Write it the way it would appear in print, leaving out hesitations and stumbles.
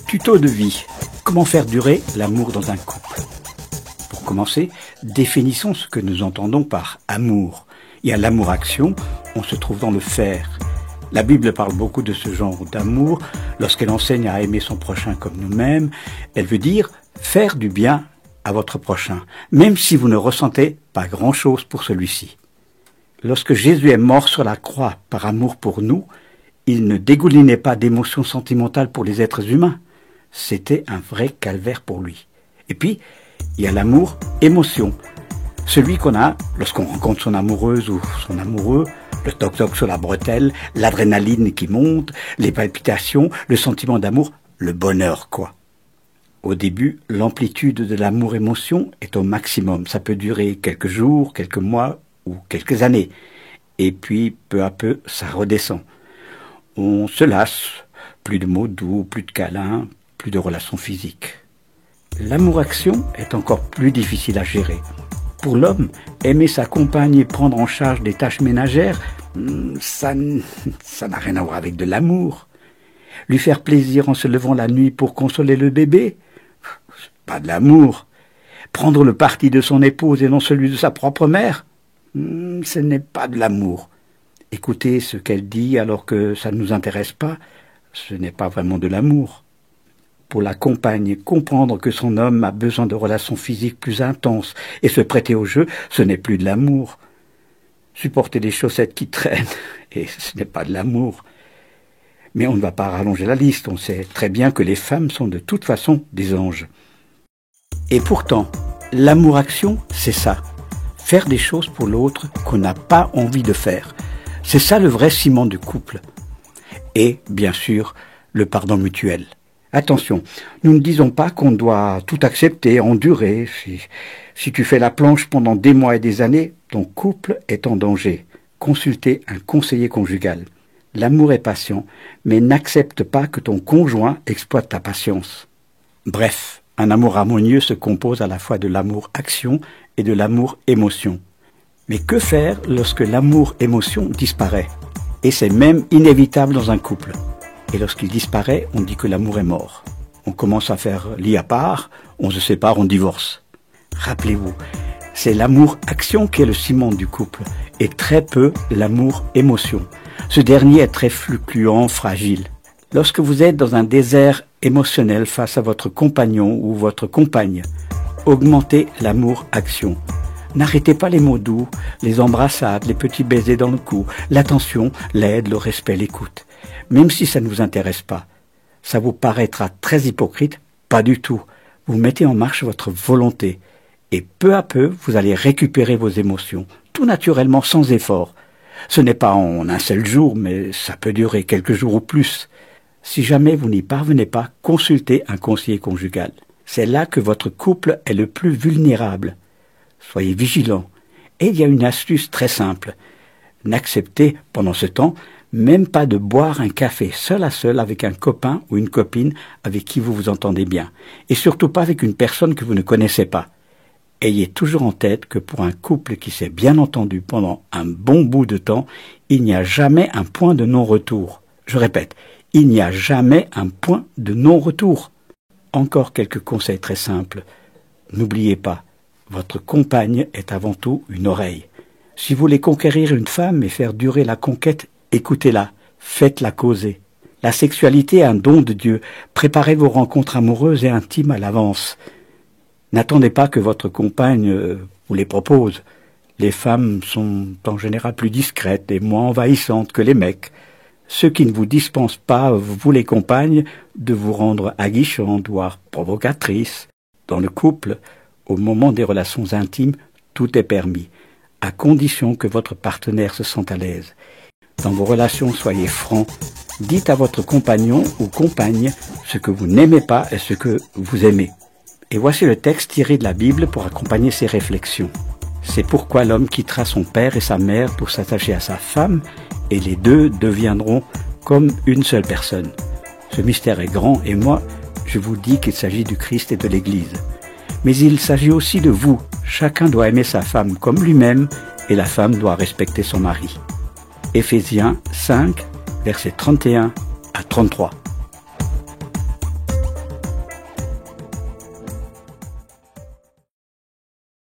Tuto de vie. Comment faire durer l'amour dans un couple? Pour commencer, définissons ce que nous entendons par amour. Il y a l'amour-action, on se trouve dans le faire. La Bible parle beaucoup de ce genre d'amour. Lorsqu'elle enseigne à aimer son prochain comme nous-mêmes, elle veut dire faire du bien à votre prochain, même si vous ne ressentez pas grand-chose pour celui-ci. Lorsque Jésus est mort sur la croix par amour pour nous, il ne dégoulinait pas d'émotions sentimentales pour les êtres humains. C'était un vrai calvaire pour lui. Et puis, il y a l'amour-émotion. Celui qu'on a lorsqu'on rencontre son amoureuse ou son amoureux, le toc-toc sur la bretelle, l'adrénaline qui monte, les palpitations, le sentiment d'amour, le bonheur, quoi. Au début, l'amplitude de l'amour-émotion est au maximum. Ça peut durer quelques jours, quelques mois ou quelques années. Et puis, peu à peu, ça redescend. On se lasse. Plus de mots doux, plus de câlins, plus de relations physiques. L'amour-action est encore plus difficile à gérer. Pour l'homme, aimer sa compagne et prendre en charge des tâches ménagères, ça n'a rien à voir avec de l'amour. Lui faire plaisir en se levant la nuit pour consoler le bébé, c'est pas de l'amour. Prendre le parti de son épouse et non celui de sa propre mère, ce n'est pas de l'amour. Écouter ce qu'elle dit alors que ça ne nous intéresse pas, ce n'est pas vraiment de l'amour. Pour la compagne, comprendre que son homme a besoin de relations physiques plus intenses et se prêter au jeu, ce n'est plus de l'amour. Supporter des chaussettes qui traînent, et ce n'est pas de l'amour. Mais on ne va pas rallonger la liste, on sait très bien que les femmes sont de toute façon des anges. Et pourtant, l'amour-action, c'est ça. Faire des choses pour l'autre qu'on n'a pas envie de faire. C'est ça le vrai ciment du couple. Et, bien sûr, le pardon mutuel. Attention, nous ne disons pas qu'on doit tout accepter, endurer. Si tu fais la planche pendant des mois et des années, ton couple est en danger. Consultez un conseiller conjugal. L'amour est patient, mais n'accepte pas que ton conjoint exploite ta patience. Bref, un amour harmonieux se compose à la fois de l'amour-action et de l'amour-émotion. Mais que faire lorsque l'amour-émotion disparaît? Et c'est même inévitable dans un couple. Et lorsqu'il disparaît, on dit que l'amour est mort. On commence à faire lit à part, on se sépare, on divorce. Rappelez-vous, c'est l'amour-action qui est le ciment du couple, et très peu l'amour-émotion. Ce dernier est très fluctuant, fragile. Lorsque vous êtes dans un désert émotionnel face à votre compagnon ou votre compagne, augmentez l'amour-action. N'arrêtez pas les mots doux, les embrassades, les petits baisers dans le cou, l'attention, l'aide, le respect, l'écoute. Même si ça ne vous intéresse pas, ça vous paraîtra très hypocrite, pas du tout. Vous mettez en marche votre volonté et peu à peu, vous allez récupérer vos émotions, tout naturellement, sans effort. Ce n'est pas en un seul jour, mais ça peut durer quelques jours ou plus. Si jamais vous n'y parvenez pas, consultez un conseiller conjugal. C'est là que votre couple est le plus vulnérable. Soyez vigilants. Et il y a une astuce très simple. N'acceptez, pendant ce temps, même pas de boire un café seul à seul avec un copain ou une copine avec qui vous vous entendez bien. Et surtout pas avec une personne que vous ne connaissez pas. Ayez toujours en tête que pour un couple qui s'est bien entendu pendant un bon bout de temps, il n'y a jamais un point de non-retour. Je répète, il n'y a jamais un point de non-retour. Encore quelques conseils très simples. N'oubliez pas, votre compagne est avant tout une oreille. Si vous voulez conquérir une femme et faire durer la conquête, écoutez-la, faites-la causer. La sexualité est un don de Dieu. Préparez vos rencontres amoureuses et intimes à l'avance. N'attendez pas que votre compagne vous les propose. Les femmes sont en général plus discrètes et moins envahissantes que les mecs. Ceux qui ne vous dispensent pas, vous les compagnes, de vous rendre aguichante, voire provocatrice. Dans le couple, au moment des relations intimes, tout est permis, à condition que votre partenaire se sente à l'aise. Dans vos relations, soyez francs. Dites à votre compagnon ou compagne ce que vous n'aimez pas et ce que vous aimez. Et voici le texte tiré de la Bible pour accompagner ces réflexions. C'est pourquoi l'homme quittera son père et sa mère pour s'attacher à sa femme, et les deux deviendront comme une seule personne. Ce mystère est grand, et moi, je vous dis qu'il s'agit du Christ et de l'Église. Mais il s'agit aussi de vous. Chacun doit aimer sa femme comme lui-même, et la femme doit respecter son mari. Éphésiens 5, versets 31 à 33.